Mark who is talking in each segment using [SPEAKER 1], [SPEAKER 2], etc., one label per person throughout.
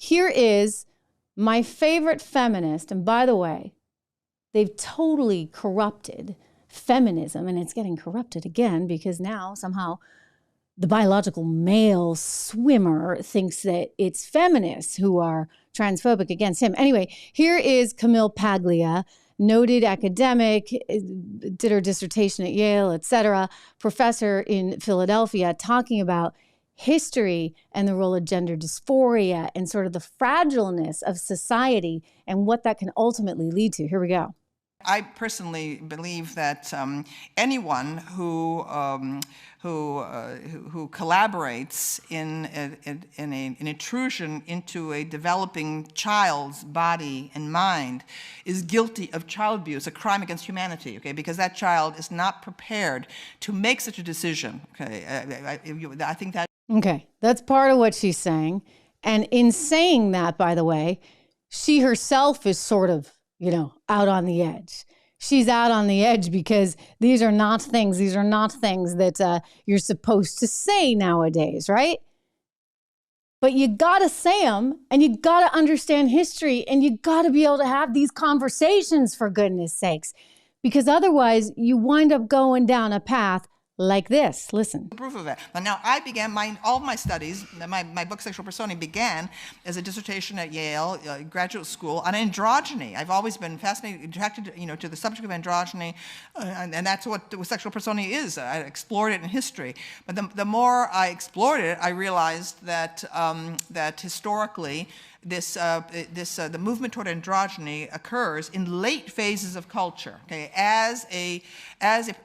[SPEAKER 1] Here is my favorite feminist, and by the way, they've totally corrupted feminism, and it's getting corrupted again because now somehow the biological male swimmer thinks that it's feminists who are transphobic against him. Anyway, here is Camille Paglia, noted academic, did her dissertation at Yale, etc., professor in Philadelphia, talking about history and the role of gender dysphoria and sort of the fragileness of society and what that can ultimately lead to. Here we go.
[SPEAKER 2] I personally believe that anyone who collaborates in an intrusion into a developing child's body and mind is guilty of child abuse, a crime against humanity. Okay, because that child is not prepared to make such a decision. Okay, I think that.
[SPEAKER 1] Okay, that's part of what she's saying, and in saying that, by the way, she herself is sort of, out on the edge. She's out on the edge because these are not things that you're supposed to say nowadays, right? But you got to say them, and you got to understand history, and you got to be able to have these conversations, for goodness sakes, because otherwise you wind up going down a path like this. Listen.
[SPEAKER 2] Proof of it. Now, I began all of my studies, my book, Sexual Personae, began as a dissertation at Yale graduate school on androgyny. I've always been fascinated, attracted to the subject of androgyny, and that's what sexual personae is. I explored it in history. But the more I explored it, I realized that historically, the movement toward androgyny occurs in late phases of culture, okay, as a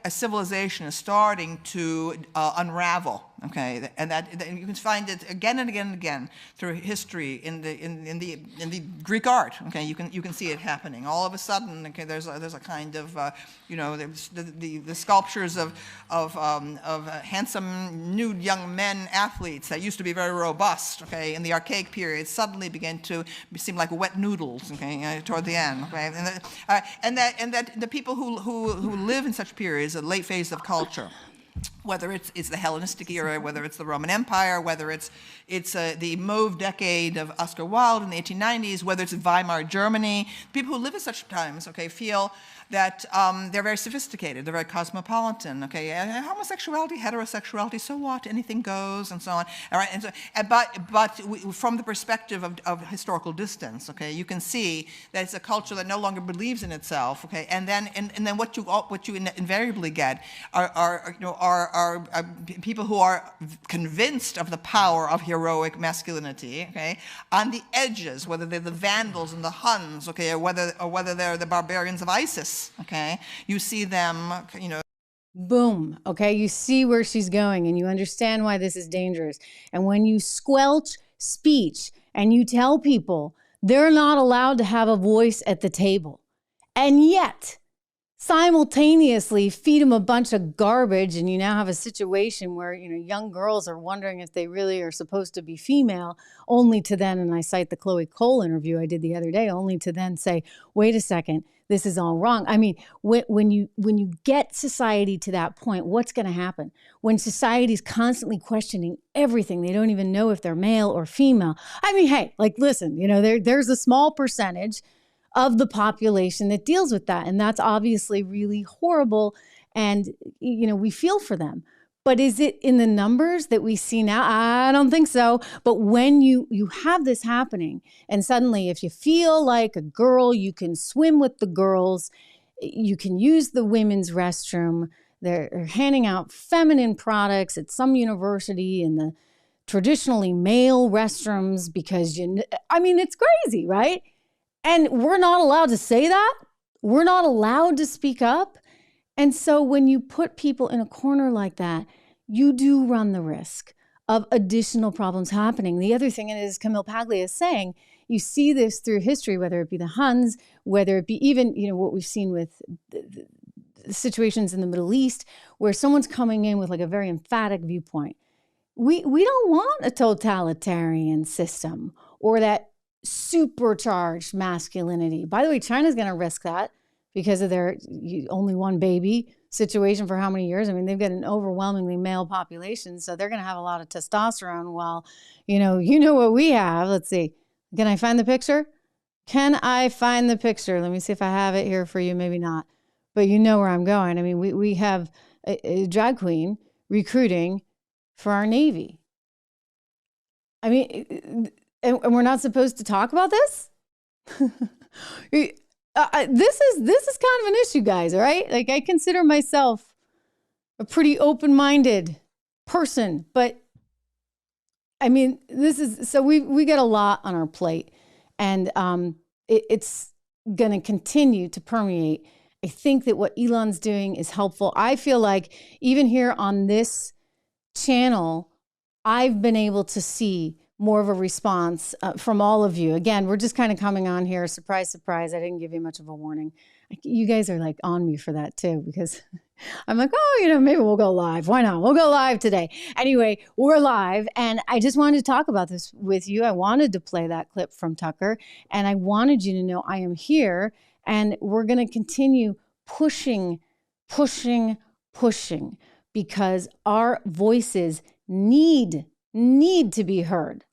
[SPEAKER 2] civilization is starting to unravel, okay, and that you can find it again and again and again through history in the Greek art, okay, you can see it happening. All of a sudden, okay, there's a kind of the sculptures of handsome nude young men athletes that used to be very robust, okay, in the archaic period suddenly began to seem like wet noodles, okay, toward the end, okay, and that the people who live in such periods, a late phase of culture, whether it's the Hellenistic era, whether it's the Roman Empire, whether it's the mauve decade of Oscar Wilde in the 1890s, whether it's Weimar Germany, people who live at such times, okay, feel that they're very sophisticated, they're very cosmopolitan, okay, homosexuality, heterosexuality, so what, anything goes, and so on, all right, and so, but from the perspective of historical distance, okay, you can see that it's a culture that no longer believes in itself, okay, and then what you invariably get are people who are convinced of the power of heroic masculinity, okay, on the edges, whether they're the Vandals and the Huns, okay, or whether they're the barbarians of ISIS. Okay, you see them,
[SPEAKER 1] Boom. Okay, you see where she's going, and you understand why this is dangerous. And when you squelch speech and you tell people they're not allowed to have a voice at the table, and yet simultaneously feed them a bunch of garbage, and you now have a situation where young girls are wondering if they really are supposed to be female, only to then, and I cite the Chloe Cole interview I did the other day, only to then say, wait a second, this is all wrong. I mean, when you get society to that point, what's going to happen? When society is constantly questioning everything, they don't even know if they're male or female. I mean, hey, listen, there's a small percentage of the population that deals with that, and that's obviously really horrible, and we feel for them. But is it in the numbers that we see now? I don't think so. But when you have this happening, and suddenly if you feel like a girl, you can swim with the girls, you can use the women's restroom, they're handing out feminine products at some university in the traditionally male restrooms because it's crazy, right? And we're not allowed to say that. We're not allowed to speak up. And so when you put people in a corner like that, you do run the risk of additional problems happening. The other thing is, Camille Paglia is saying, you see this through history, whether it be the Huns, whether it be even, what we've seen with the situations in the Middle East, where someone's coming in with a very emphatic viewpoint. We don't want a totalitarian system or that supercharged masculinity. By the way, China's going to risk that because of their only one baby situation for how many years? I mean, they've got an overwhelmingly male population, so they're going to have a lot of testosterone while, you know what we have. Let's see. Can I find the picture? Can I find the picture? Let me see if I have it here for you. Maybe not. But you know where I'm going. I mean, we have a drag queen recruiting for our Navy. I mean, and we're not supposed to talk about this? This is kind of an issue, guys, all right? Like, I consider myself a pretty open-minded person, but I mean, so we get a lot on our plate, and it's going to continue to permeate. I think that what Elon's doing is helpful. I feel like even here on this channel, I've been able to see more of a response from all of you. Again, we're just kind of coming on here. Surprise, surprise. I didn't give you much of a warning. You guys are like on me for that too, because I'm like, oh, maybe we'll go live. Why not? We'll go live today. Anyway, we're live. And I just wanted to talk about this with you. I wanted to play that clip from Tucker. And I wanted you to know I am here. And we're going to continue pushing, because our voices need to be heard.